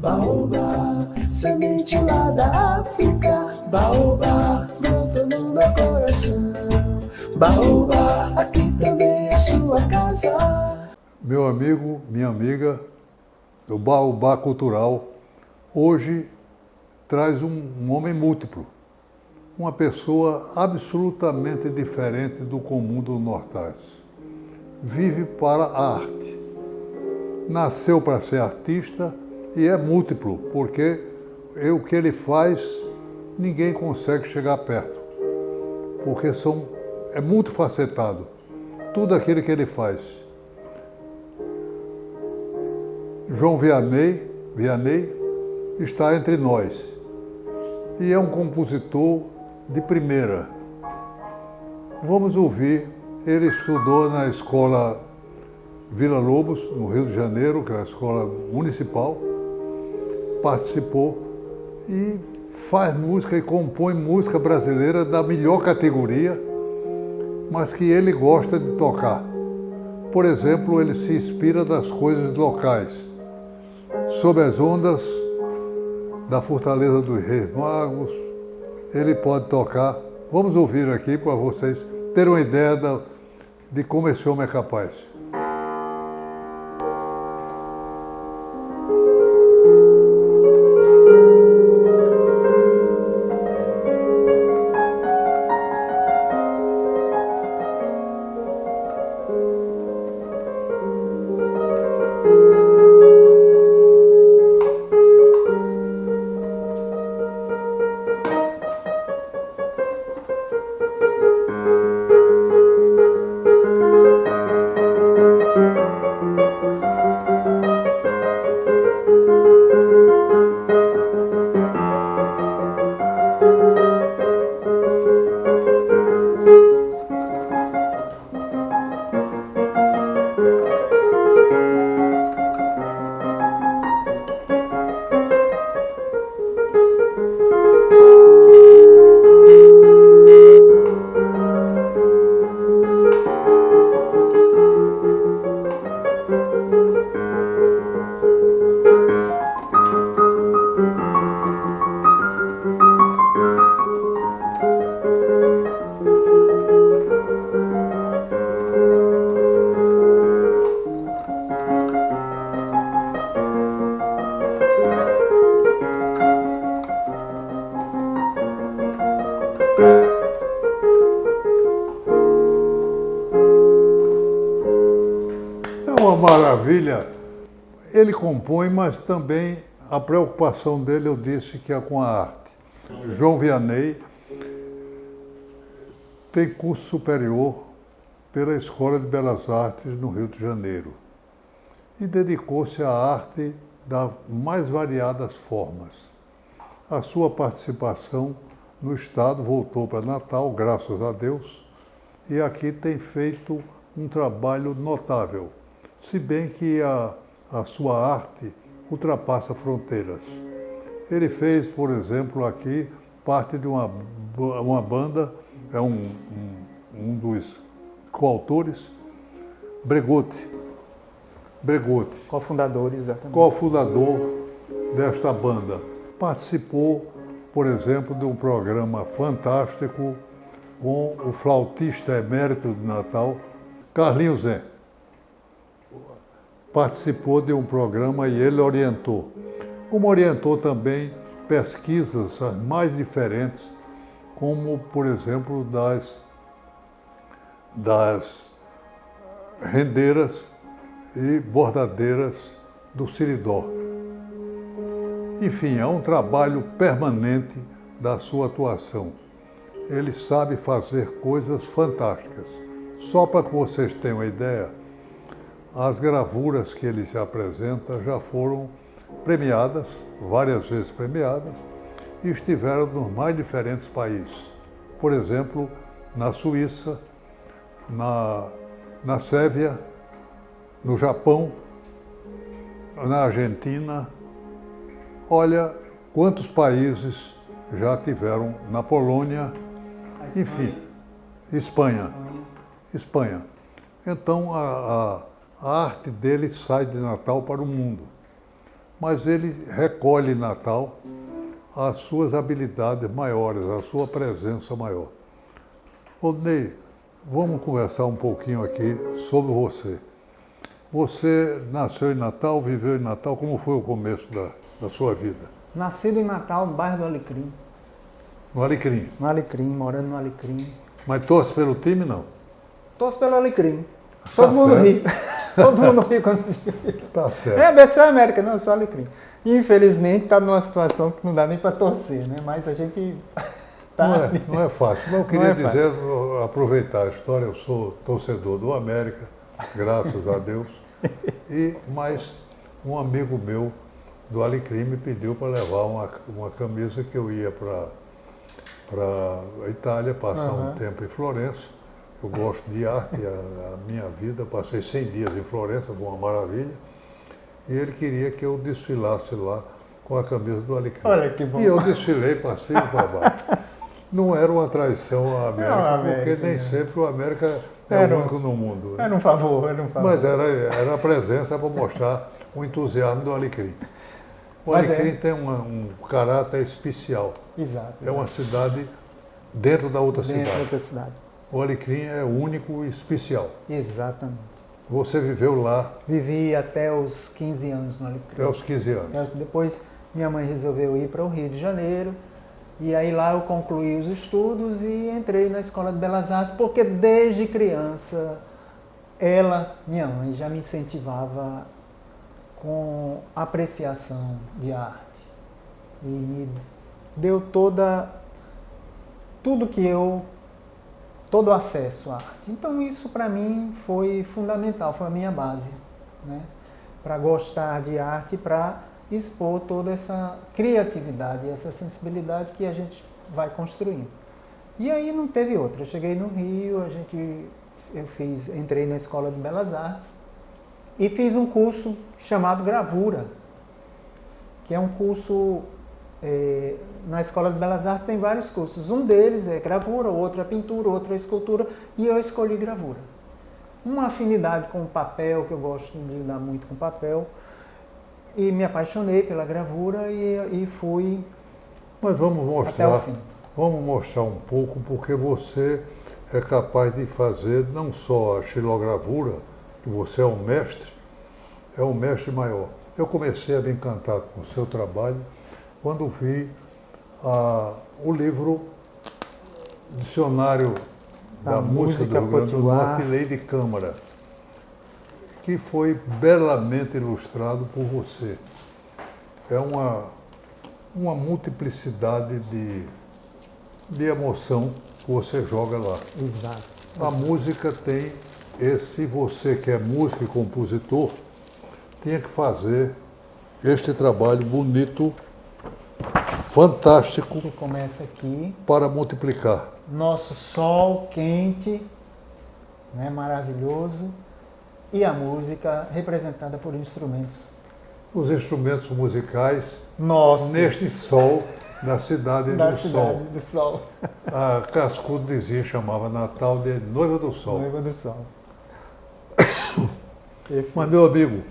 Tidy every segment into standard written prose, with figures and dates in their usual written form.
Baobá, semente lá da África. Baobá, brota no meu coração. Baobá, aqui também é sua casa. Meu amigo, minha amiga, o Baobá Cultural hoje traz um homem múltiplo, uma pessoa absolutamente diferente do comum do Nordaz. Vive para a arte. Nasceu para ser artista e é múltiplo, porque o que ele faz, ninguém consegue chegar perto, porque é multifacetado, tudo aquilo que ele faz. João Vianney está entre nós e é um compositor de primeira. Vamos ouvir, ele estudou na escola Vila Lobos, no Rio de Janeiro, que é a escola municipal, participou e faz música e compõe música brasileira da melhor categoria, mas que ele gosta de tocar. Por exemplo, ele se inspira das coisas locais. Sob as ondas da Fortaleza dos Reis Magos, ele pode tocar. Vamos ouvir aqui para vocês terem uma ideia de como esse homem é capaz. Uma maravilha. Ele compõe, mas também a preocupação dele, eu disse, que é com a arte. João Vianney tem curso superior pela Escola de Belas Artes no Rio de Janeiro e dedicou-se à arte das mais variadas formas. A sua participação no Estado voltou para Natal, graças a Deus, e aqui tem feito um trabalho notável, se bem que a sua arte ultrapassa fronteiras. Ele fez, por exemplo, aqui parte de uma banda, é um dos coautores, Bregotti. Cofundador, exatamente. Cofundador desta banda. Participou, por exemplo, de um programa fantástico com o flautista emérito de Natal, Carlinhos Zé. Participou de um programa e ele orientou. Como orientou também pesquisas as mais diferentes, como, por exemplo, das rendeiras e bordadeiras do Siridó. Enfim, é um trabalho permanente da sua atuação. Ele sabe fazer coisas fantásticas. Só para que vocês tenham uma ideia, as gravuras que ele se apresenta já foram premiadas, várias vezes premiadas, e estiveram nos mais diferentes países. Por exemplo, na Suíça, na Sérvia, no Japão, na Argentina. Olha quantos países já tiveram, na Polônia, enfim, Espanha. Então, a arte dele sai de Natal para o mundo. mas ele recolhe em Natal as suas habilidades maiores, a sua presença maior. Odnei, vamos conversar um pouquinho aqui sobre você. Você nasceu em Natal, viveu em Natal, como foi o começo da sua vida? Nascido em Natal, no bairro do Alecrim. No Alecrim. No Alecrim, morando no Alecrim. Mas torce pelo time, não? Torço pelo Alecrim. Todo mundo certo. ri. Todo mundo ri quando diz isso. Tá certo. É, ABC ou América? Não, eu sou Alecrim. Infelizmente está numa situação que não dá nem para torcer, né? Mas a gente tá Não é fácil. Mas eu Não queria é dizer, aproveitar a história, eu sou torcedor do América, graças a Deus. Mas um amigo meu do Alecrim me pediu para levar uma camisa que eu ia para a Itália, passar um tempo em Florença. Eu gosto de arte, a minha vida, passei 100 dias em Florença, foi uma maravilha. E ele queria que eu desfilasse lá com a camisa do Alecrim. Olha que bom. E eu desfilei para cima e para baixo. Não era uma traição à América, Não, América, porque nem sempre o América é Era o único no mundo. Né? Era um favor, era um favor. Mas era a presença para mostrar o entusiasmo do Alecrim. O Mas Alecrim tem um caráter especial. Exato. É uma cidade dentro da outra Dentro da cidade. outra cidade. O Alecrim é único e especial. Exatamente. Você viveu lá Vivi até os 15 anos no Alecrim. até os 15 anos. Depois minha mãe resolveu ir para o Rio de Janeiro. E aí lá eu concluí os estudos e entrei na Escola de Belas Artes, porque desde criança ela, minha mãe, já me incentivava com apreciação de arte. E me deu todo o acesso à arte. Então isso para mim foi fundamental, foi a minha base, né? Para gostar de arte, para expor toda essa criatividade, essa sensibilidade que a gente vai construindo. E aí não teve outra. Eu cheguei no Rio, entrei na Escola de Belas Artes e fiz um curso chamado Gravura, que é um curso, na Escola de Belas Artes tem vários cursos. Um deles é gravura, outro é pintura, outro é escultura, e eu escolhi gravura. Uma afinidade com o papel, que eu gosto de lidar muito com papel, e me apaixonei pela gravura e fui Mas vamos até o mostrar, fim. vamos mostrar um pouco, porque você é capaz de fazer não só a xilogravura, que você é um mestre maior. Eu comecei a me encantar com o seu trabalho quando vi o livro Dicionário da Música do Rio Grande do Norte, Lei de Câmara, que foi belamente ilustrado por você. É uma multiplicidade de emoção que você joga lá. Exato. A música tem você que é músico e compositor, tinha que fazer este trabalho bonito, fantástico, Que começa aqui, para multiplicar. nosso sol quente, né, maravilhoso, e a música representada por instrumentos. Os instrumentos musicais Nossa, neste sol da cidade da do cidade sol. do sol. A Cascudo dizia, chamava Natal de Noiva do Sol. Noiva do sol. Mas, meu amigo,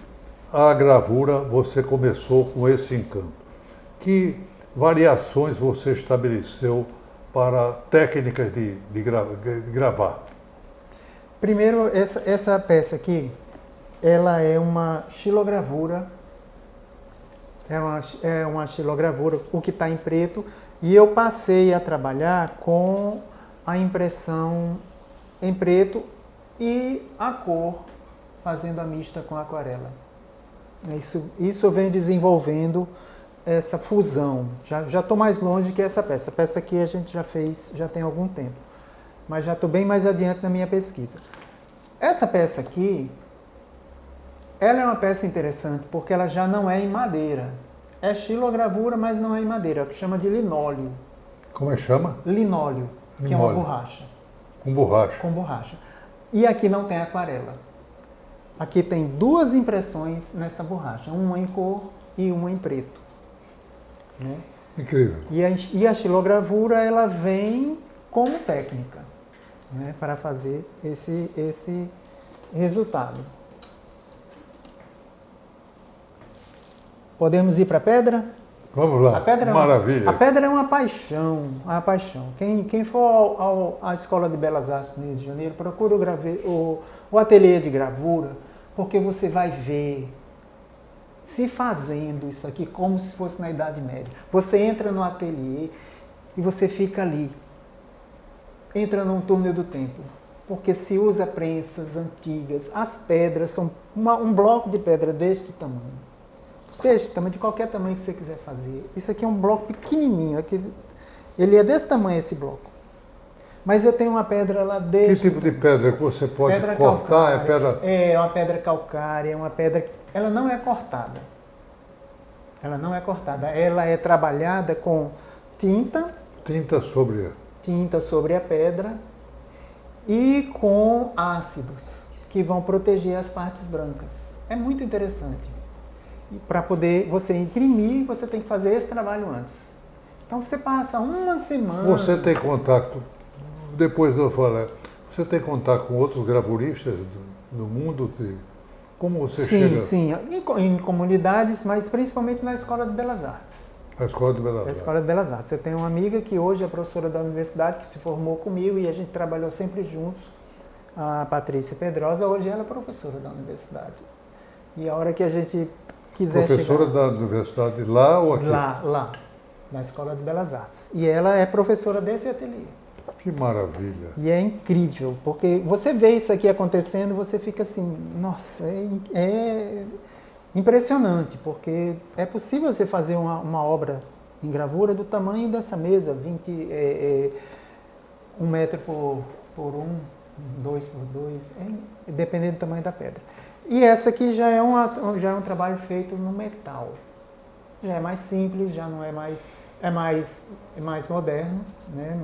a gravura você começou com esse encanto. Que variações você estabeleceu para técnicas de gravar? Primeiro, essa peça aqui, ela é uma xilogravura. É uma xilogravura, o que está em preto, e eu passei a trabalhar com a impressão em preto e a cor, fazendo a mista com a aquarela. Isso eu venho desenvolvendo essa fusão. Já estou mais longe que essa peça. A peça aqui a gente já fez, já tem algum tempo. Mas já estou bem mais adiante na minha pesquisa. Essa peça aqui, ela é uma peça interessante porque ela já não é em madeira. É xilogravura, mas não é em madeira, é o que chama de linóleo. Como é que chama? Linóleo, que é uma borracha. Com borracha. Com borracha. E aqui não tem aquarela. Aqui tem duas impressões nessa borracha, uma em cor e uma em preto. Né? Incrível. E a xilogravura, ela vem como técnica, né, para fazer esse resultado. Podemos ir para a pedra? Vamos lá, maravilha. A pedra é uma paixão, uma paixão. Quem for à Escola de Belas Artes no Rio de Janeiro, procura o ateliê de gravura, porque você vai ver se fazendo isso aqui como se fosse na Idade Média. Você entra no ateliê e você fica ali, entra num túnel do tempo, porque se usa prensas antigas, as pedras são um bloco de pedra deste tamanho. De qualquer tamanho que você quiser fazer. Isso aqui é um bloco pequenininho, ele é desse tamanho esse bloco. Mas eu tenho uma pedra lá desse. Que tipo de pedra que você pode pedra cortar? Calcária. É uma pedra calcária, uma pedra. Ela não é cortada. Ela não é cortada. Ela é trabalhada com tinta. Tinta sobre a pedra e com ácidos que vão proteger as partes brancas. É muito interessante. Para poder você imprimir, você tem que fazer esse trabalho antes. Então você passa uma semana... Você tem contato, depois eu falar, você tem contato com outros gravuristas do mundo? Como você chega? Sim, em comunidades, mas principalmente na Escola de Belas Artes. A Escola de Belas Artes. A Escola de Belas Artes. Eu tenho uma amiga que hoje é professora da universidade, que se formou comigo e a gente trabalhou sempre juntos. A Patrícia Pedrosa, hoje ela é professora da universidade. E a hora que a gente quiser professora chegar... da universidade lá ou aqui? Lá, na Escola de Belas Artes. E ela é professora desse ateliê. Que maravilha. E é incrível, porque você vê isso aqui acontecendo, você fica assim, nossa, é impressionante, porque é possível você fazer uma obra em gravura do tamanho dessa mesa, 1 metro por 1, 2 por 2, dependendo do tamanho da pedra. E essa aqui já é um trabalho feito no metal. Já é mais simples, já não é mais... É mais moderno, né?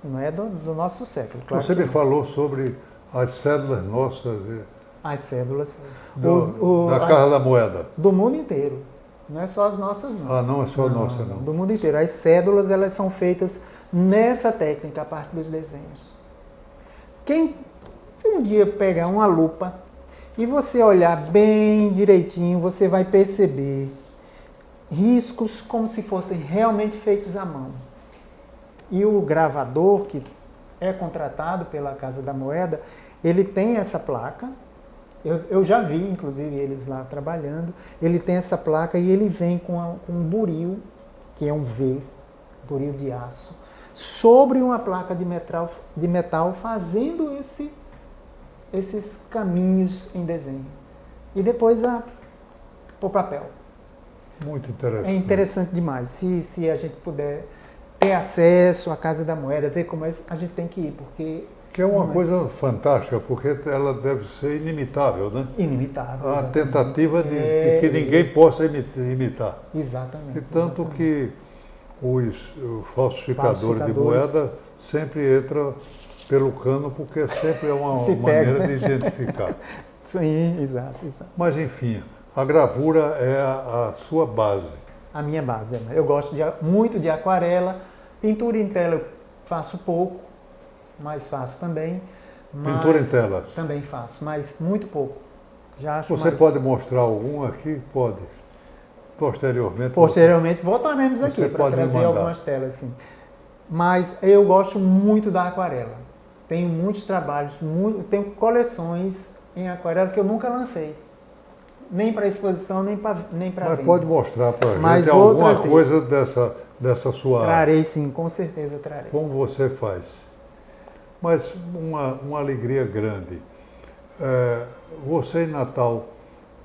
Não é do nosso século. Claro. Você me falou sobre as cédulas nossas. As cédulas da Casa da Moeda. Do mundo inteiro. Não é só as nossas, não. Ah, não é só a nossa, não. Do mundo inteiro. As cédulas, elas são feitas nessa técnica, a parte dos desenhos. Se um dia pegar uma lupa e você olhar bem direitinho, você vai perceber riscos como se fossem realmente feitos à mão. E o gravador, que é contratado pela Casa da Moeda, ele tem essa placa. Eu já vi, inclusive, eles lá trabalhando. Ele tem essa placa e ele vem com um buril, que é um V, buril de aço, sobre uma placa de metal fazendo esses caminhos em desenho. E depois o papel. Muito interessante. É interessante demais. Se a gente puder ter acesso à Casa da Moeda, ver como é, a gente tem que ir, porque... Que é uma coisa fantástica, porque ela deve ser inimitável, né? Inimitável. A tentativa de que ninguém possa imitar. Exatamente. E tanto exatamente. que os falsificadores de moeda sempre entram pelo cano, porque sempre é uma maneira de identificar. Sim, exato. Mas, enfim, a gravura é a sua base. A minha base. Eu gosto muito de aquarela. Pintura em tela eu faço pouco, mas faço também. Pintura em telas? Também faço, mas muito pouco. Já acho Você pode mostrar algum aqui? Pode. Posteriormente voltaremos aqui para trazer algumas telas, sim. Mas eu gosto muito da aquarela. Tenho muitos trabalhos, tenho coleções em aquarela que eu nunca lancei. Nem para exposição, nem para venda. Mas pode mostrar para a gente alguma coisa dessa sua arte. Trarei sim, com certeza trarei. Como você faz. Mas uma alegria grande. Você em Natal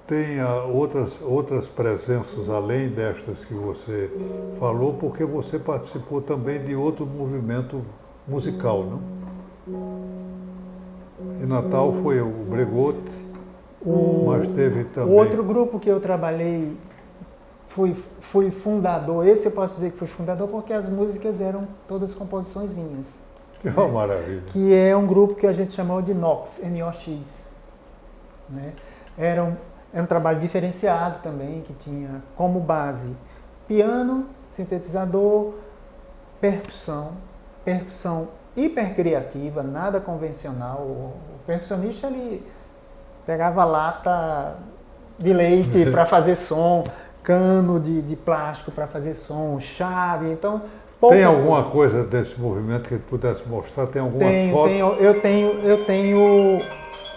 tem outras presenças além destas que você falou, porque você participou também de outro movimento musical, não? Em Natal foi o Bregote, mas teve também... Outro grupo que eu trabalhei, fui fundador, esse eu posso dizer que fui fundador porque as músicas eram todas composições minhas. Que maravilha. Que é um grupo que a gente chamou de NOX, N-O-X. Né? Era um trabalho diferenciado também, que tinha como base piano, sintetizador, percussão hipercriativa, nada convencional. O percussionista, ele pegava lata de leite para fazer som, cano de plástico para fazer som, chave, então... Tem alguma coisa desse movimento que pudesse mostrar? Tem alguma foto? Eu tenho...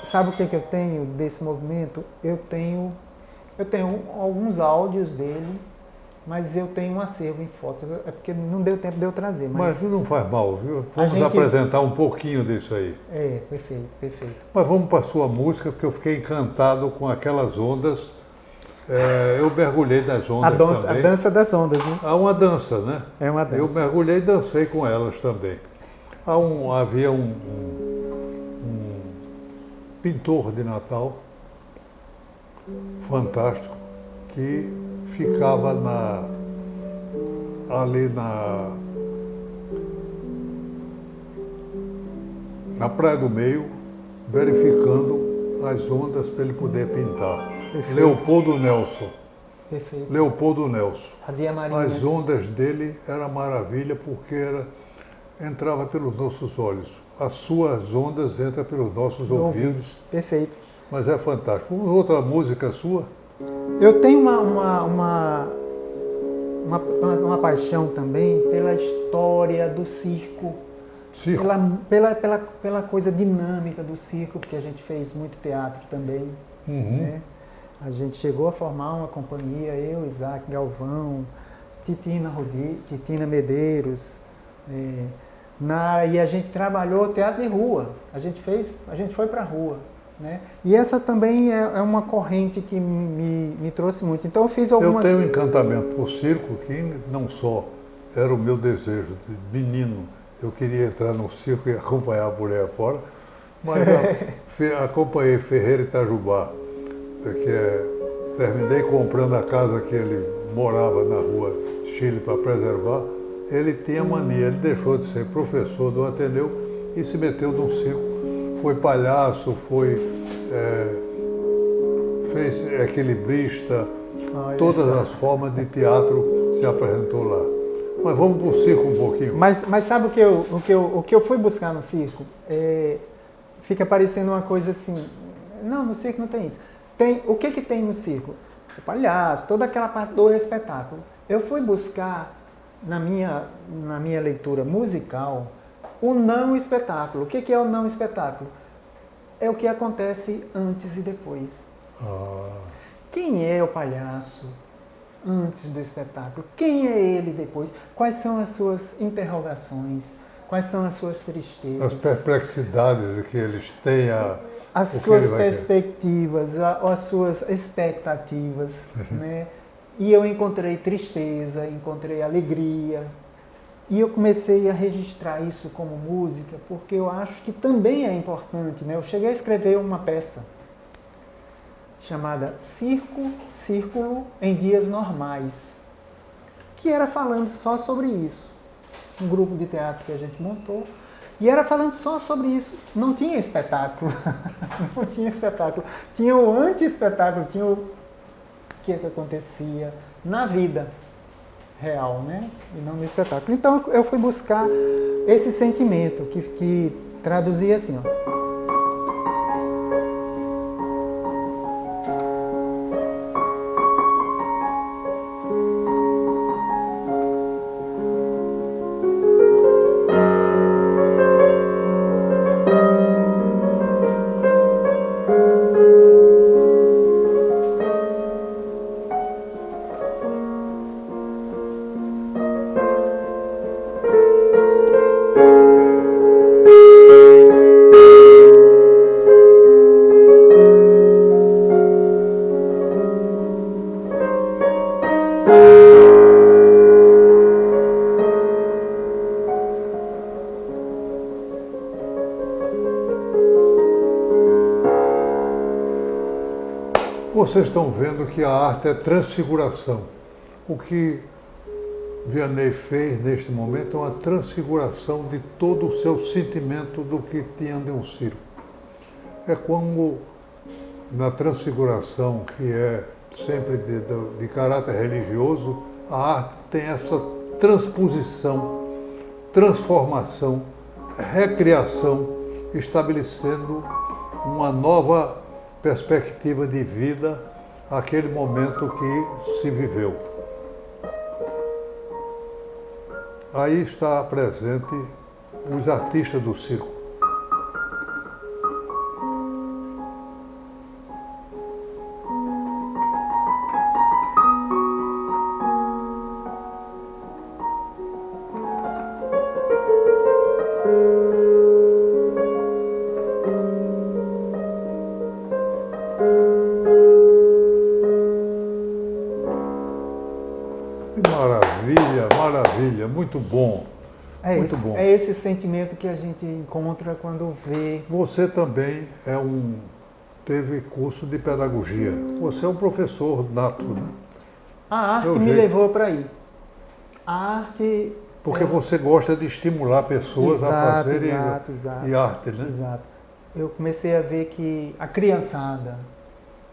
Sabe o que eu tenho desse movimento? Eu tenho alguns áudios dele, mas eu tenho um acervo em fotos. É porque não deu tempo de eu trazer. Mas não faz mal, viu? Vamos apresentar um pouquinho disso aí. Perfeito. Mas vamos para a sua música, porque eu fiquei encantado com aquelas ondas. Eu mergulhei nas ondas também. A dança das ondas, viu? Há uma dança, né? É uma dança. Eu mergulhei e dancei com elas também. Havia um pintor de Natal fantástico que ficava ali na Praia do Meio, verificando as ondas para ele poder pintar. Perfeito. Leopoldo Nelson. Perfeito. Leopoldo Nelson. Fazia marinhas. As ondas dele era maravilha porque entrava pelos nossos olhos. As suas ondas entram pelos nossos ouvidos. Perfeito. Mas é fantástico. Outra música sua? Eu tenho uma paixão também pela história do circo. Circo. Pela coisa dinâmica do circo, porque a gente fez muito teatro também. Né? A gente chegou a formar uma companhia, eu, Isaac Galvão, Titina Medeiros, e a gente trabalhou teatro de rua. A gente foi para a rua. Né? E essa também é uma corrente que me trouxe muito. Então eu fiz algumas... Eu tenho um encantamento por circo que não só era o meu desejo de menino, eu queria entrar no circo e acompanhar a mulher fora, mas acompanhei Ferreira Itajubá, terminei comprando a casa que ele morava na rua Chile para preservar. Ele tinha mania, ele deixou de ser professor do Ateneu e se meteu num circo. Foi palhaço, fez equilibrista, todas as formas de teatro se apresentou lá. Mas vamos para o circo um pouquinho. Mas sabe o que eu fui buscar no circo? Fica parecendo uma coisa assim, não, no circo não tem isso. O que tem no circo? O palhaço, toda aquela parte do espetáculo. Eu fui buscar, na minha leitura musical, o não espetáculo. O que é o não espetáculo? É o que acontece antes e depois. Quem é o palhaço antes do espetáculo? Quem é ele depois? Quais são as suas interrogações? Quais são as suas tristezas? As perplexidades que eles têm. As suas perspectivas, as suas expectativas. Né? E eu encontrei tristeza, encontrei alegria. E eu comecei a registrar isso como música, porque eu acho que também é importante. Né? Eu cheguei a escrever uma peça chamada Círculo em Dias Normais, que era falando só sobre isso. Um grupo de teatro que a gente montou, e era falando só sobre isso. Não tinha espetáculo. Não tinha espetáculo. Tinha o anti-espetáculo, tinha o que acontecia na vida real, né? E não no espetáculo. Então eu fui buscar esse sentimento que traduzia assim, ó. Vocês estão vendo que a arte é transfiguração. O que Vianney fez neste momento é uma transfiguração de todo o seu sentimento do que tinha de um circo. É como na transfiguração, que é sempre de caráter religioso, a arte tem essa transposição, transformação, recriação, estabelecendo uma nova perspectiva de vida aquele momento que se viveu. Aí está presente os artistas do circo. Maravilha, maravilha, muito bom. Muito bom. É esse sentimento que a gente encontra quando vê. Você também teve curso de pedagogia. Você é um professor nato, né? A arte Seu me jeito. levou para aí. A arte. Porque você gosta de estimular pessoas a fazerem exato. e arte, né? Exato. Eu comecei a ver que a criançada,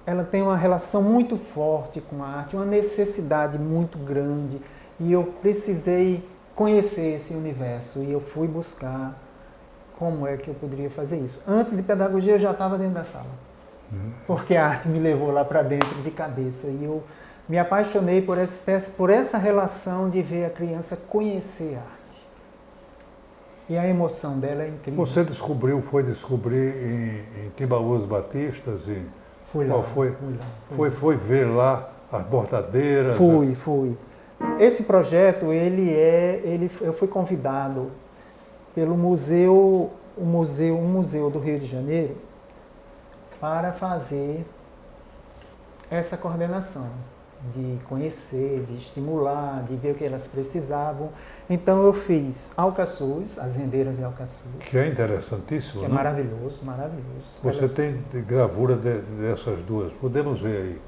ela tem uma relação muito forte com a arte, uma necessidade muito grande. E eu precisei conhecer esse universo e eu fui buscar como é que eu poderia fazer isso. Antes de pedagogia eu já estava dentro da sala, porque a arte me levou lá para dentro de cabeça e eu me apaixonei por essa relação de ver a criança conhecer a arte. E a emoção dela é incrível. Você foi descobrir em Timbaúbas Batistas? Fui lá. Qual foi? Foi ver lá as bordadeiras? Fui. Esse projeto, eu fui convidado pelo um museu do Rio de Janeiro para fazer essa coordenação, de conhecer, de estimular, de ver o que elas precisavam. Então eu fiz Alcaçuz, as rendeiras de Alcaçuz. Que é interessantíssimo, Que é né? maravilhoso. Você tem gravura dessas duas, podemos ver aí.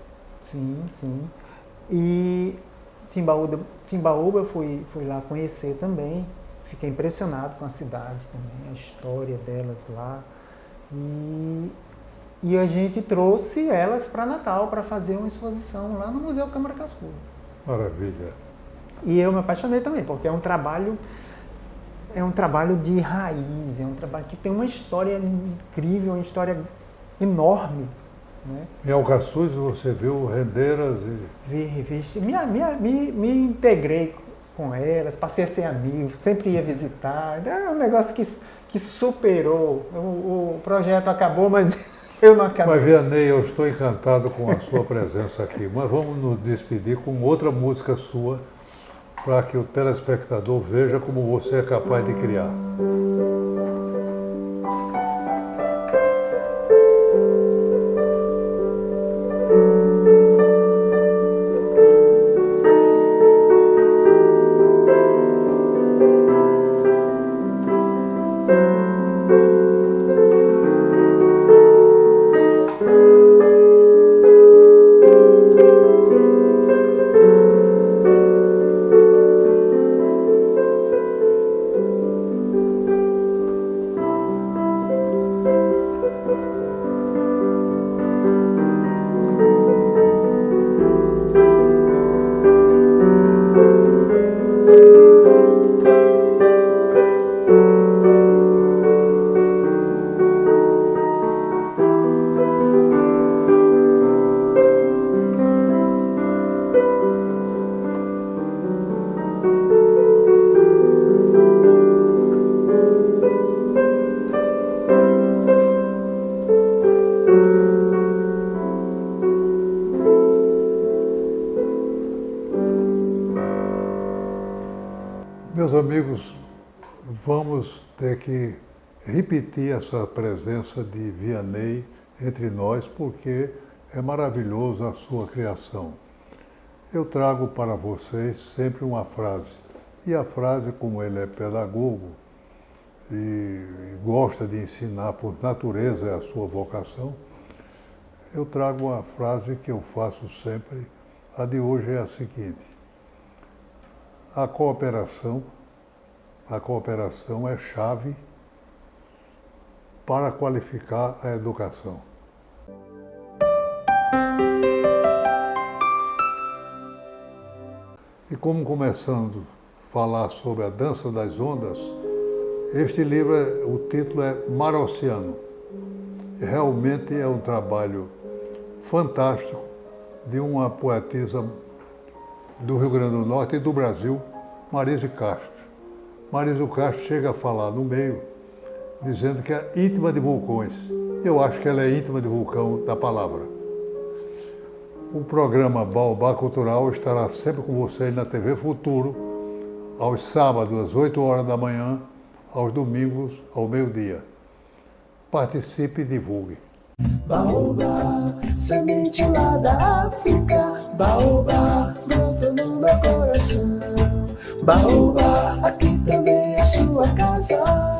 Sim. E Timbaúba eu fui lá conhecer também, fiquei impressionado com a cidade também, a história delas lá. E a gente trouxe elas para Natal para fazer uma exposição lá no Museu Câmara Cascudo. Maravilha. E eu me apaixonei também, porque é um trabalho de raiz, é um trabalho que tem uma história incrível, uma história enorme. Né? Em Alcaçuz você viu rendeiras e... Me integrei com elas, passei a ser amigo, sempre ia visitar. É um negócio que superou. O projeto acabou, mas eu não acabei. Mas, Vianney, eu estou encantado com a sua presença aqui. Mas vamos nos despedir com outra música sua, para que o telespectador veja como você é capaz de criar. Meus amigos, vamos ter que repetir essa presença de Vianney entre nós, porque é maravilhoso a sua criação. Eu trago para vocês sempre uma frase, e a frase, como ele é pedagogo e gosta de ensinar por natureza, é a sua vocação, eu trago uma frase que eu faço sempre, a de hoje é a seguinte: a cooperação é chave para qualificar a educação. E como começando a falar sobre a dança das ondas, este livro, o título é Mar Oceano. Realmente é um trabalho fantástico de uma poetisa do Rio Grande do Norte e do Brasil, Marise Castro. Marise Castro chega a falar no meio, dizendo que é íntima de Vulcões. Eu acho que ela é íntima de Vulcão da palavra. O programa Baobá Cultural estará sempre com vocês na TV Futuro, aos sábados, às 8 horas da manhã, aos domingos, ao meio-dia. Participe e divulgue. Baobá, semente lá da África. Baobá, brotou no meu coração. Baobá, aqui também é sua casa.